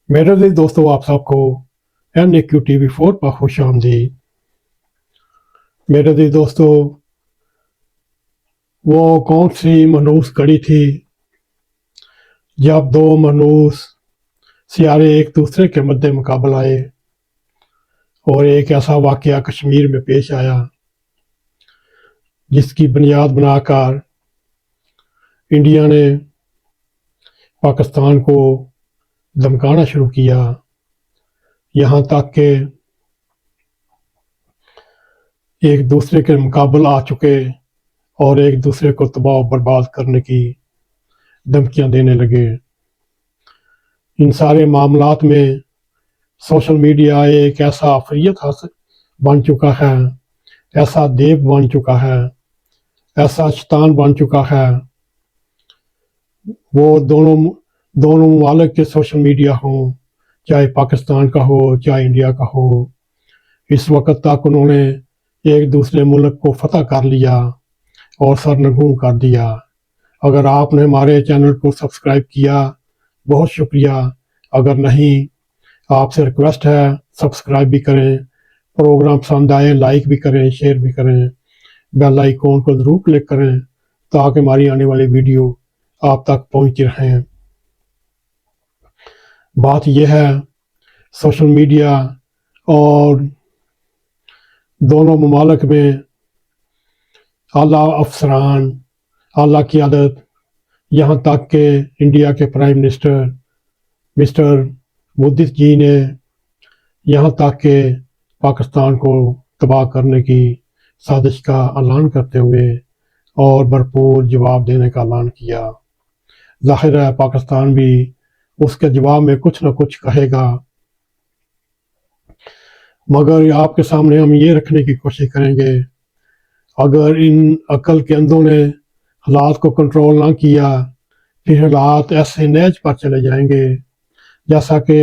मेरे लिए दोस्तों आप सबको NAQ TV4 पर खुश आमदीद। मेरे लिए दोस्तों वो कौन सी मनहूस घड़ी थी जब दो मनहूस सियारे एक दूसरे के मद्दे मुकाबल आए और एक ऐसा वाकया कश्मीर में पेश आया जिसकी बुनियाद बनाकर इंडिया ने पाकिस्तान को धमकाना शुरू किया, यहाँ तक कि एक दूसरे के मुकाबले आ चुके और एक दूसरे को तबाह बर्बाद करने की धमकियां देने लगे। इन सारे मामलात में सोशल मीडिया एक ऐसा आफियत बन चुका है, ऐसा देव बन चुका है, ऐसा शैतान बन चुका है। वो दोनों ममालिक के सोशल मीडिया हो, चाहे पाकिस्तान का हो चाहे इंडिया का हो, इस वक्त तक उन्होंने एक दूसरे मुल्क को फतह कर लिया और सरनगू कर दिया। अगर आपने हमारे चैनल को सब्सक्राइब किया बहुत शुक्रिया, अगर नहीं आपसे रिक्वेस्ट है सब्सक्राइब भी करें, प्रोग्राम पसंद आए लाइक भी करें, शेयर भी करें, बेल आइकॉन को ज़रूर क्लिक करें ताकि हमारी आने वाली वीडियो आप तक पहुंचती रहें। बात यह है सोशल मीडिया और दोनों ममालिक में आला अफसरान, आला क़यादत, यहाँ तक कि इंडिया के prime minister mister Modi ji ने यहाँ तक कि पाकिस्तान को तबाह करने की साजिश का ऐलान करते हुए और भरपूर जवाब देने का ऐलान किया। ज़ाहिर है पाकिस्तान भी उसके जवाब में कुछ न कुछ कहेगा, मगर आपके सामने हम ये रखने की कोशिश करेंगे, अगर इन अकल के अंधों ने हालात को कंट्रोल ना किया फिर हालात ऐसे नहज पर चले जाएंगे जैसा कि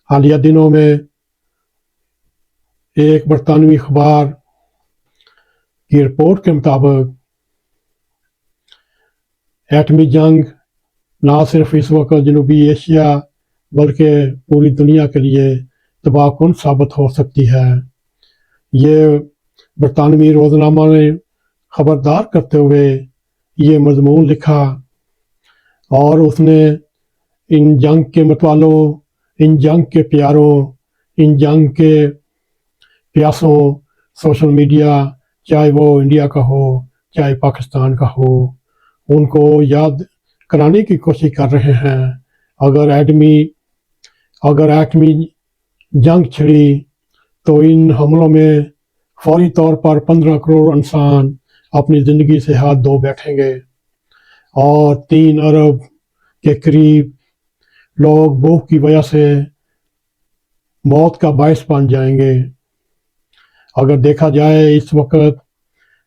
हालिया दिनों में एक बरतानवी अखबार की रिपोर्ट के मुताबिक एटमी जंग ना सिर्फ इस वक्त जनूबी एशिया बल्कि पूरी दुनिया के लिए तबाहकुन साबित हो सकती है। ये बरतानवी रोज़नामा ने खबरदार करते हुए ये मजमून लिखा और उसने इन जंग के मतवालों, इन जंग के प्यारों, इन जंग के प्यासों सोशल मीडिया चाहे वो इंडिया का हो चाहे पाकिस्तान का हो, उनको याद कराने की कोशिश कर रहे हैं। अगर एटमी जंग छिड़ी तो इन हमलों में फौरी तौर पर 15 करोड़ इंसान अपनी ज़िंदगी से हाथ धो बैठेंगे और 3 अरब के करीब लोग भूख की वजह से मौत का बायस बन जाएंगे। अगर देखा जाए इस वक्त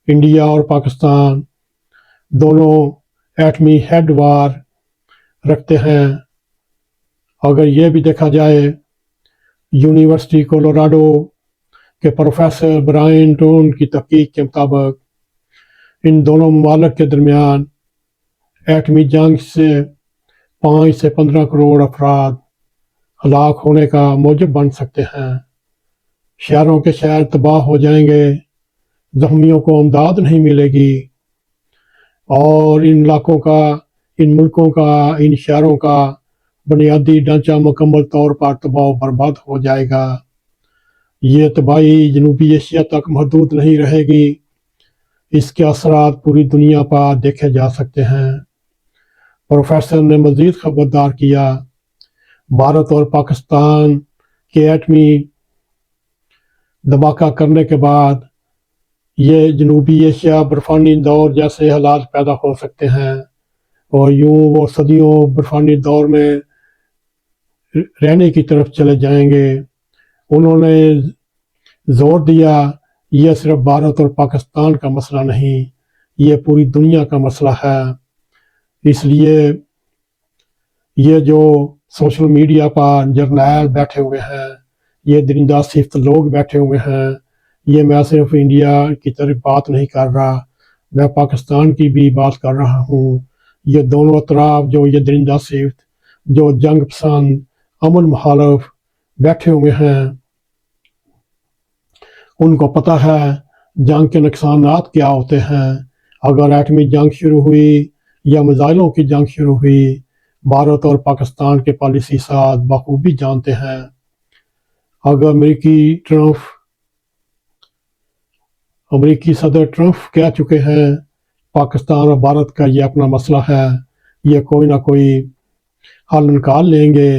इंडिया और पाकिस्तान दोनों एटमी हेड वार रखते हैं। अगर ये भी देखा जाए यूनिवर्सिटी कोलोराडो के प्रोफेसर ब्रायन टोन की तहकीक के मुताबिक इन दोनों ममालिक के दरमियान एटमी जंग से 5 से 15 करोड़ अफराद हलाक होने का मूजब बन सकते हैं। शहरों के शहर तबाह हो जाएंगे, जख्मियों को इमदाद नहीं मिलेगी और इन इलाकों का, इन मुल्कों का, इन शहरों का बुनियादी ढांचा मुकम्मल तौर पर तबाह बर्बाद हो जाएगा। ये तबाही जनूबी एशिया तक महदूद नहीं रहेगी, इसके असरात पूरी दुनिया पर देखे जा सकते हैं। प्रोफेसर ने मज़ीद खबरदार किया, भारत और पाकिस्तान के एटमी धमाका करने के बाद ये जनूबी एशिया बर्फानी दौर जैसे हालात पैदा हो सकते हैं और यूं वो सदियों बर्फानी दौर में रहने की तरफ चले जाएंगे। उन्होंने जोर दिया यह सिर्फ भारत और पाकिस्तान का मसला नहीं, ये पूरी दुनिया का मसला है। इसलिए ये जो सोशल मीडिया पर जर्नैल बैठे हुए हैं, ये दरिंदा सिफ्त लोग बैठे हुए हैं, ये मैं सिर्फ इंडिया की तरफ बात नहीं कर रहा, मैं पाकिस्तान की भी बात कर रहा हूँ। ये दोनों अतराफ जो ये दरिंदा सिफ्त, जो जंग पसंद अमन मुखालफ बैठे हुए हैं। उनको पता है जंग के नुकसानात क्या होते हैं। अगर एटमी जंग शुरू हुई या मिसाइलों की जंग शुरू हुई, भारत और पाकिस्तान के पॉलिसी साथ बखूबी जानते हैं। अगर अमेरिकी सदर ट्रंप कह चुके हैं पाकिस्तान और भारत का ये अपना मसला है, ये कोई ना कोई हल निकाल लेंगे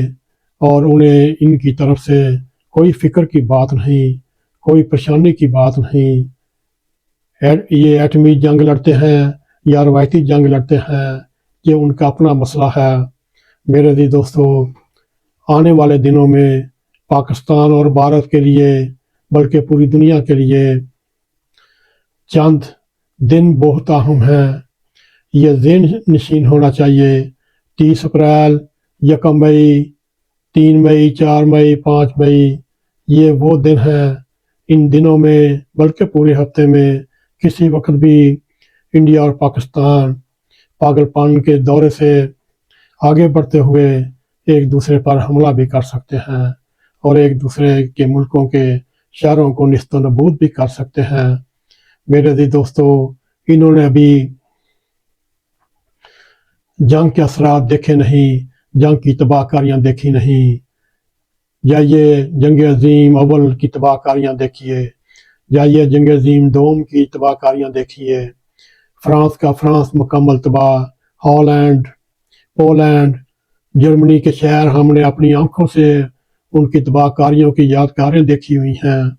और उन्हें इनकी तरफ से कोई फिक्र की बात नहीं, कोई परेशानी की बात नहीं। ये एटमी जंग लड़ते हैं या रवायती जंग लड़ते हैं, ये उनका अपना मसला है। मेरे भी दोस्तों, आने वाले दिनों में पाकिस्तान और भारत के लिए, बल्कि पूरी दुनिया के लिए चंद दिन बहुत अहम हैं। ये ज़हन नशीन होना चाहिए। 30 अप्रैल, 1 मई, 3 मई, 4 मई, 5 मई, ये वो दिन है। इन दिनों में, बल्कि पूरे हफ्ते में किसी वक्त भी इंडिया और पाकिस्तान पागलपन के दौरे से आगे बढ़ते हुए एक दूसरे पर हमला भी कर सकते हैं और एक दूसरे के मुल्कों के शहरों को निस्तो नबूद भी कर सकते हैं। मेरे भी दोस्तों, इन्होंने अभी जंग के असरात देखे नहीं, जंग की तबाहकारियाँ देखी नहीं। जाइए जंग अजीम अव्वल की तबाहकारियाँ देखिए, जाइए जंग अजीम दोम की तबाहकारियाँ देखिए। फ्रांस मुकम्मल तबाह, हॉलैंड, पोलैंड, जर्मनी के शहर हमने अपनी आंखों से उनकी तबाहकारियों की यादगारें देखी हुई हैं।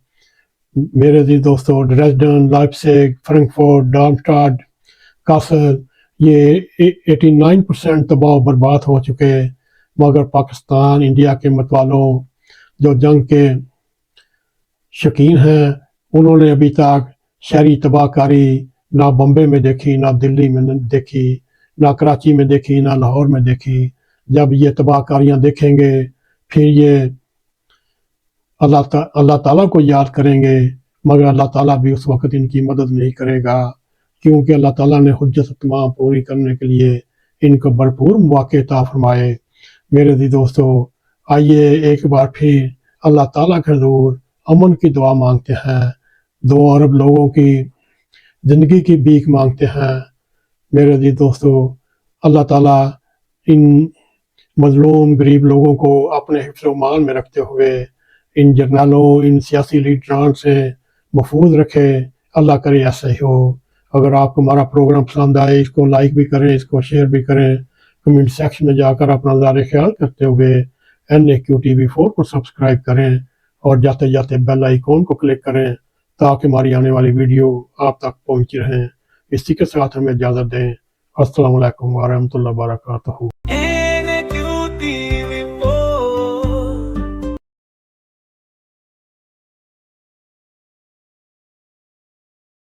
मेरे जी दोस्तों, ड्रेसडन, लाइप्जिग, फ्रैंकफर्ट, डार्मस्टाड, कासल, ये 89% तबाह बर्बाद हो चुके। मगर पाकिस्तान, इंडिया के मतवालों जो जंग के शौकीन हैं, उन्होंने अभी तक शहरी तबाहकारी ना बम्बे में देखी, ना दिल्ली में देखी, ना कराची में देखी, ना लाहौर में देखी। जब ये तबाहकारियाँ देखेंगे, फिर ये अल्लाह ताला को याद करेंगे, मगर अल्लाह ताला भी उस वक्त इनकी मदद नहीं करेगा, क्योंकि अल्लाह ताला ने हुज्जत तमाम पूरी करने के लिए इनको भरपूर मौके अता फरमाए। मेरे दी दोस्तों, आइए एक बार फिर अल्लाह ताला के हज़ूर अमन की दुआ मांगते हैं, 2 अरब लोगों की ज़िंदगी की भीख मांगते हैं। मेरे दी दोस्तों, अल्लाह ताला इन मजलूम गरीब लोगों को अपने हिफ्ज़-ओ-मान में रखते हुए इन जर्नलों, इन सियासी लीडरान से महफूज रखे। अल्लाह करे ऐसा ही हो। अगर आपको हमारा प्रोग्राम पसंद आए, इसको लाइक भी करें, इसको शेयर भी करें, कमेंट सेक्शन में जाकर अपना ज़ाहिर ख्याल करते हुए NAQTV4 को सब्सक्राइब करें और जाते जाते बेल आइकॉन को क्लिक करें ताकि हमारी आने वाली वीडियो आप तक पहुँची रहें। इसी के साथ हमें इजाज़त दें। अस्सलामु अलैकुम व रहमतुल्लाहि व बरकातहू।